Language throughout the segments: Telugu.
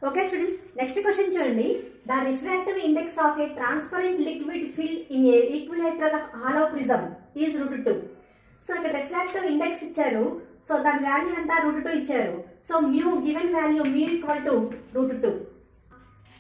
Okay students, next question చూడండి. The refractive index of a transparent liquid filled in a equilateral hollow prism is √2. So ఇక్కడ రిఫ్రాక్టివ్ ఇండెక్స్ ఇచ్చారు. సో దాని వాల్యూ అంతా √2 ఇచ్చారు. So mu given value mu equal to √2.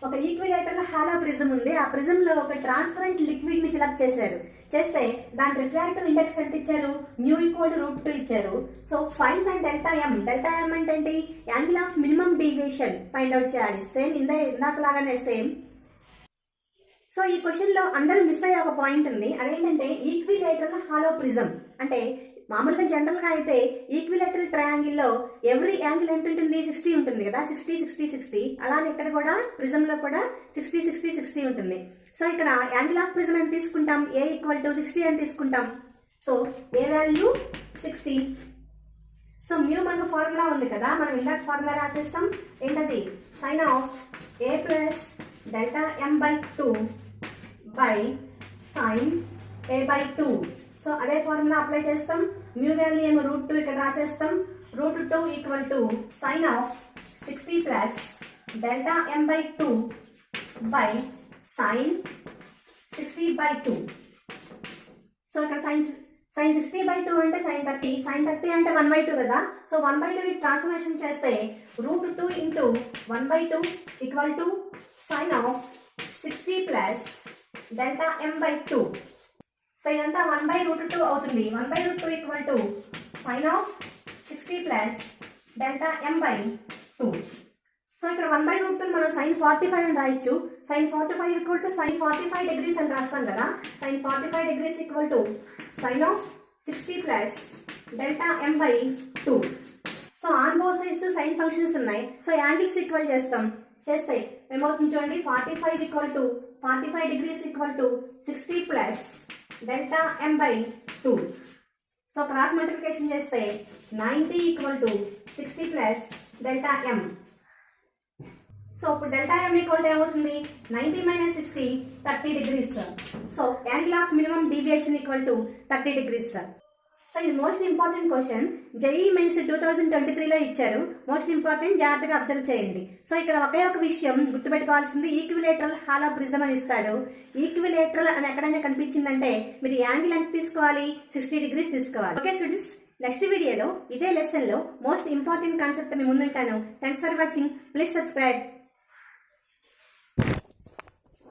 ఒక ఈక్విలేటరల్ హాలో ప్రిజం ఉంది. ఆ ప్రిజం లో ఒక ట్రాన్స్పరెంట్ లిక్విడ్ ని ఫిల్అప్ చేస్తే దాని రిఫ్రాక్టివ్ ఇండెక్స్ ఎంత ఇచ్చారు? మ్యూ ఈక్వల్ టు √2 ఇచ్చారు. So find the delta M. Delta M అంటే ఏంటి? Angle of minimum deviation find out చేయాలి. సేమ్ ఇందాకలాగానే సేమ్. సో ఈ క్వశ్చన్ లో అందరూ మిస్ అయ్యే ఒక పాయింట్ ఉంది. అదేంటంటే ఈక్విలేటరల్ హాలో ప్రిజం అంటే మామూలుగా జనరల్ గా అయితే ఈక్విలేటరల్ ట్రయాంగిల్ లో ఎవ్రీ యాంగిల్ ఎంత ఉంటుంది? 60 ఉంటుంది కదా, 60 60 60. అలానే ఇక్కడ కూడా ప్రిజం లో కూడా 60 60 60 ఉంటుంది. సో ఇక్కడ యాంగిల్ ఆఫ్ ప్రిజం ఎంత తీసుకుంటాం? ఏ ఈక్వల్ టు 60 అని తీసుకుంటాం. So A value 60. So mu మనకు ఫార్ములా ఉంది కదా, మనం ఇందాక ఫార్ములా రాసేస్తాం. ఏంటది? Sine of A plus delta M by 2 by sine A by 2. So అదే ఫార్ములా అప్లై చేస్తాం. మ్యూ వాల్యూ ఏమో √2 ఇక్కడ రాసేస్తాం. √2 equal to sine of 60 plus delta M by 2 by sine 60 by 2. So ఇక్కడ సైన్ 60 బై 2 అంటే సైన్ 30. సైన్ 30 అంటే 1/2 కదా. సో 1/2 ట్రాన్స్ఫర్మేషన్ చేస్తే √2 into 1/2 equal to sine of 60 plus delta M by 2. So ఇదంతా 1/√2 అవుతుంది. 1/√2 equal to sine of 60 plus delta M by 2. So ఇక్కడ 1/√2 మనం సైన్ 45 అని రాయొచ్చు. Sine 45 equal to sine 45 degrees అని రాస్తాం కదా. Sine 45 degrees equal to sine of 60 plus delta M by 2. So on both sides sine functions ఉన్నాయి. సో యాంగిల్స్ ఈక్వల్ చేస్తే ఏమవుతుంది చూడండి. 45 equal to 45 degrees equal to 60 plus delta M by 2. So cross multiplication చేస్తే 90 equal to 60 plus delta M. So ఇప్పుడు డెల్టా ఎం ఈక్వల్ టు ఏమవుతుంది? 90 minus 60 30 degrees. So angle of minimum deviation equal to 30 degrees. So ఇది most important question. JEE Mains 2023లో ఇచ్చారు. మోస్ట్ ఇంపార్టెంట్, జాగ్రత్తగా అబ్జర్వ్ చేయండి. సో ఇక్కడ ఒకే ఒక విషయం గుర్తుపెట్టుకోవాల్సింది, ఈక్విలేటరల్ హాలో ప్రిజం అని ఇస్తాడు. ఈక్విలేటరల్ అని ఎక్కడైనా కనిపించిందంటే మీరు యాంగిల్ ఎంత తీసుకోవాలి? 60 డిగ్రీస్ తీసుకోవాలి. ఓకే స్టూడెంట్స్, నెక్స్ట్ వీడియోలో ఇదే లెసన్ లో మోస్ట్ ఇంపార్టెంట్ కాన్సెప్ట్ మీ ముందుంటాను. Thanks for watching. Please subscribe.